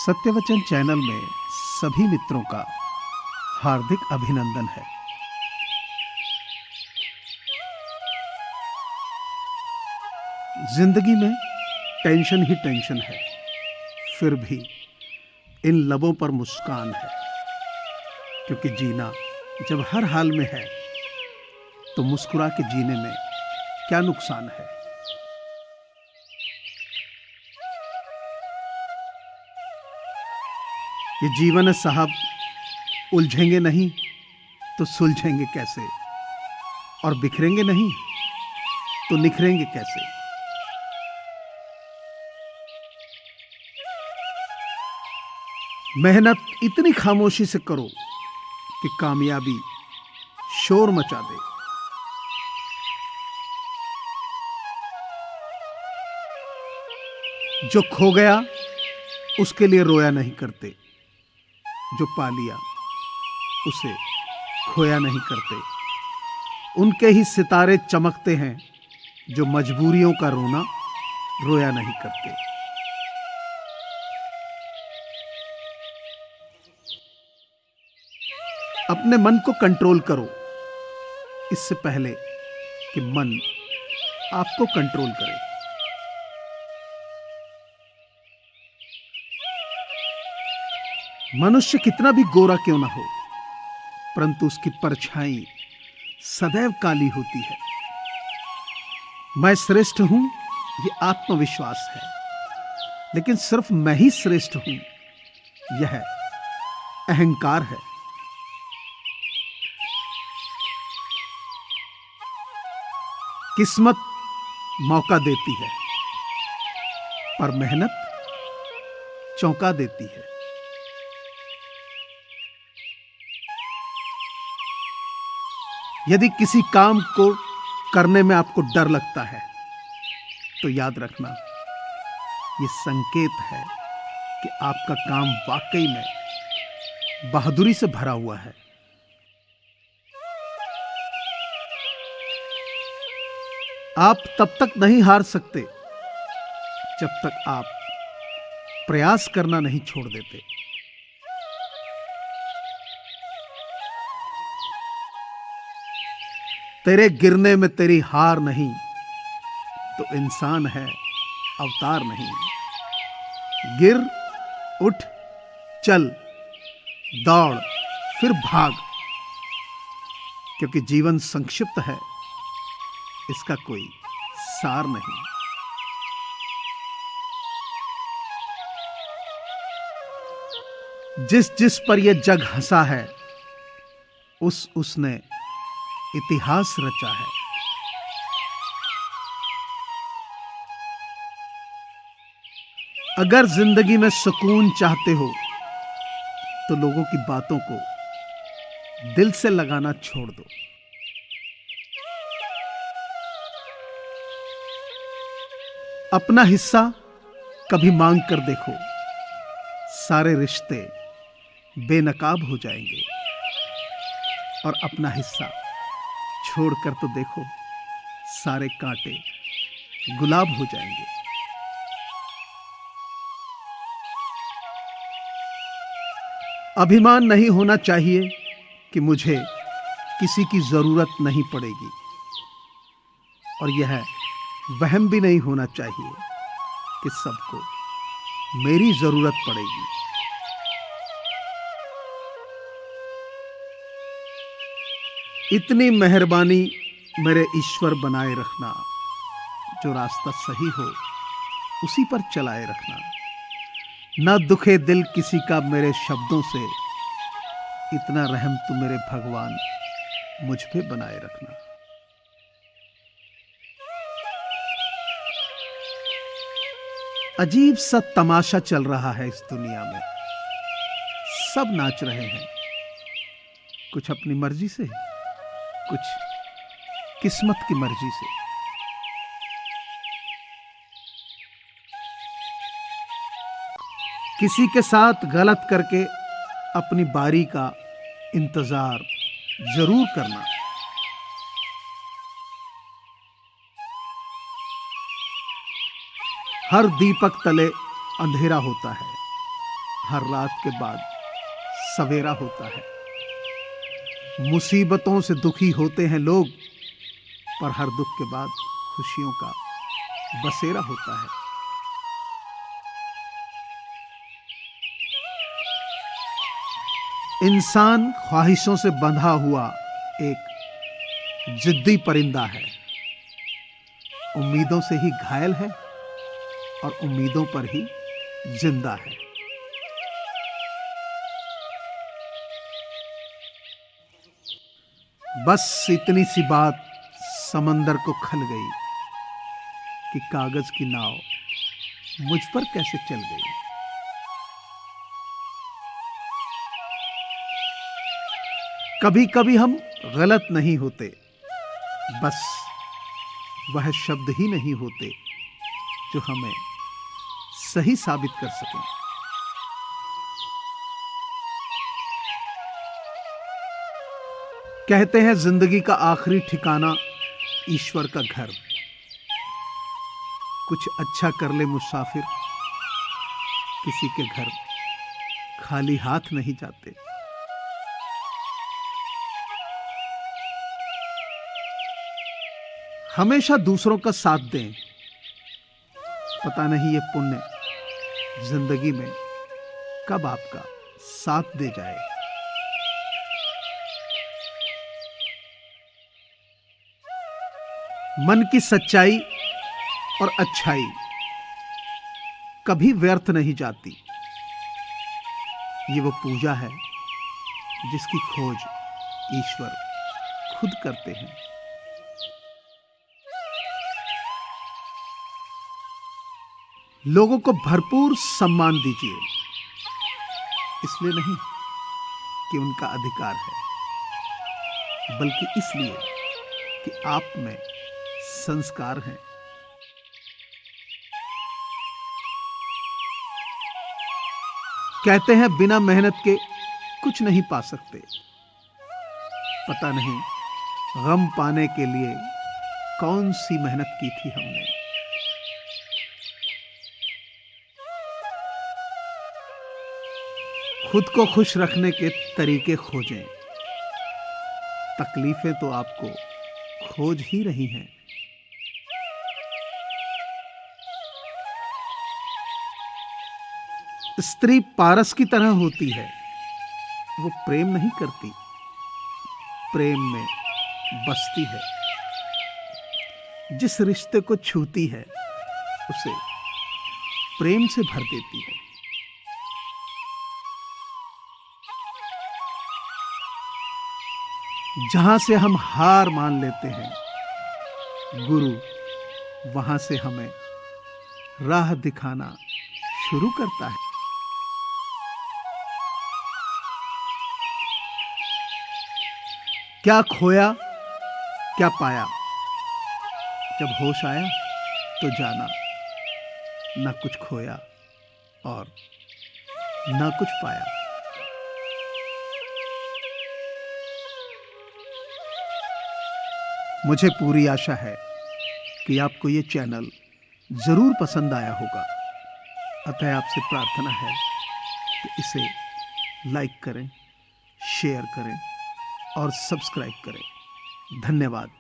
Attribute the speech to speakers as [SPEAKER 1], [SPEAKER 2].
[SPEAKER 1] सत्यवचन channel में सभी मित्रों का हार्दिक अभिनंदन है। जिंदगी में टेंशन ही टेंशन है, फिर भी इन लबों पर मुस्कान है, क्योंकि जीना जब हर हाल में है तो मुस्कुरा के जीने में क्या नुकसान है। ये जीवन है साहब, उलझेंगे नहीं तो सुलझेंगे कैसे, और बिखरेंगे नहीं तो निखरेंगे कैसे। मेहनत इतनी खामोशी से करो कि कामयाबी शोर मचा दे। जो खो गया उसके लिए रोया नहीं करते, जो पा लिया उसे खोया नहीं करते। उनके ही सितारे चमकते हैं जो मजबूरियों का रोना रोया नहीं करते। अपने मन को कंट्रोल करो इससे पहले कि मन आपको कंट्रोल करे। मनुष्य कितना भी गोरा क्यों ना हो, परंतु उसकी परछाई सदैव काली होती है। मैं श्रेष्ठ हूं ये आत्मविश्वास है, लेकिन सिर्फ मैं ही श्रेष्ठ हूं यह अहंकार है। किस्मत मौका देती है, पर मेहनत चौंका देती है। यदि किसी काम को करने में आपको डर लगता है तो याद रखना, ये संकेत है कि आपका काम वाकई में बहादुरी से भरा हुआ है। आप तब तक नहीं हार सकते जब तक आप प्रयास करना नहीं छोड़ देते। तेरे गिरने में तेरी हार नहीं तो इंसान है, अवतार नहीं। गिर, उठ, चल, दौड़, फिर भाग, क्योंकि जीवन संक्षिप्त है, इसका कोई सार नहीं। जिस जिस पर यह जग हंसा है उसने इतिहास रचा है। अगर जिंदगी में सुकून चाहते हो तो लोगों की बातों को दिल से लगाना छोड़ दो। अपना हिस्सा कभी मांग कर देखो, सारे रिश्ते बेनकाब हो जाएंगे। और अपना हिस्सा छोड़कर तो देखो, सारे कांटे गुलाब हो जाएंगे। अभिमान नहीं होना चाहिए कि मुझे किसी की जरूरत नहीं पड़ेगी, और यह वहम भी नहीं होना चाहिए कि सबको मेरी जरूरत पड़ेगी। इतनी मेहरबानी मेरे ईश्वर बनाए रखना, जो रास्ता सही हो उसी पर चलाए रखना। ना दुखे दिल किसी का मेरे शब्दों से, इतना रहम तू मेरे भगवान मुझ पे बनाए रखना। अजीब सा तमाशा चल रहा है इस दुनिया में। सब नाच रहे हैं, कुछ अपनी मर्जी से, कुछ किस्मत की मर्जी से। किसी के साथ गलत करके अपनी बारी का इंतजार जरूर करना। हर दीपक तले अंधेरा होता है, हर रात के बाद सवेरा होता है। मुसीबतों से दुखी होते हैं लोग, पर हर दुख के बाद खुशियों का बसेरा होता है। इंसान ख्वाहिशों से बंधा हुआ एक जिद्दी परिंदा है। उम्मीदों से ही घायल है और उम्मीदों पर ही जिंदा है। बस इतनी सी बात समंदर को खल गई कि कागज की नाव मुझ पर कैसे चल गई। कभी कभी हम गलत नहीं होते, बस वह शब्द ही नहीं होते जो हमें सही साबित कर सकें। कहते हैं जिंदगी का आखिरी ठिकाना ईश्वर का घर। कुछ अच्छा कर ले मुसाफिर, किसी के घर खाली हाथ नहीं जाते। हमेशा दूसरों का साथ दें। पता नहीं ये पुण्य जिंदगी में कब आपका साथ दे जाए। मन की सच्चाई और अच्छाई कभी व्यर्थ नहीं जाती। ये वो पूजा है जिसकी खोज ईश्वर खुद करते हैं। लोगों को भरपूर सम्मान दीजिए, इसलिए नहीं कि उनका अधिकार है, बल्कि इसलिए कि आप में संस्कार हैं। कहते हैं बिना मेहनत के कुछ नहीं पा सकते। पता नहीं गम पाने के लिए कौन सी मेहनत की थी हमने। खुद को खुश रखने के तरीके खोजें। तकलीफें तो आपको खोज ही रही हैं। स्त्री पारस की तरह होती है, वो प्रेम नहीं करती, प्रेम में बसती है। जिस रिश्ते को छूती है उसे प्रेम से भर देती है। जहां से हम हार मान लेते हैं, गुरु वहां से हमें राह दिखाना शुरू करता है। क्या खोया क्या पाया, जब होश आया तो जाना ना कुछ खोया और ना कुछ पाया। मुझे पूरी आशा है कि आपको ये चैनल जरूर पसंद आया होगा। अतः आपसे प्रार्थना है कि इसे लाइक करें, शेयर करें और सब्सक्राइब करें। धन्यवाद।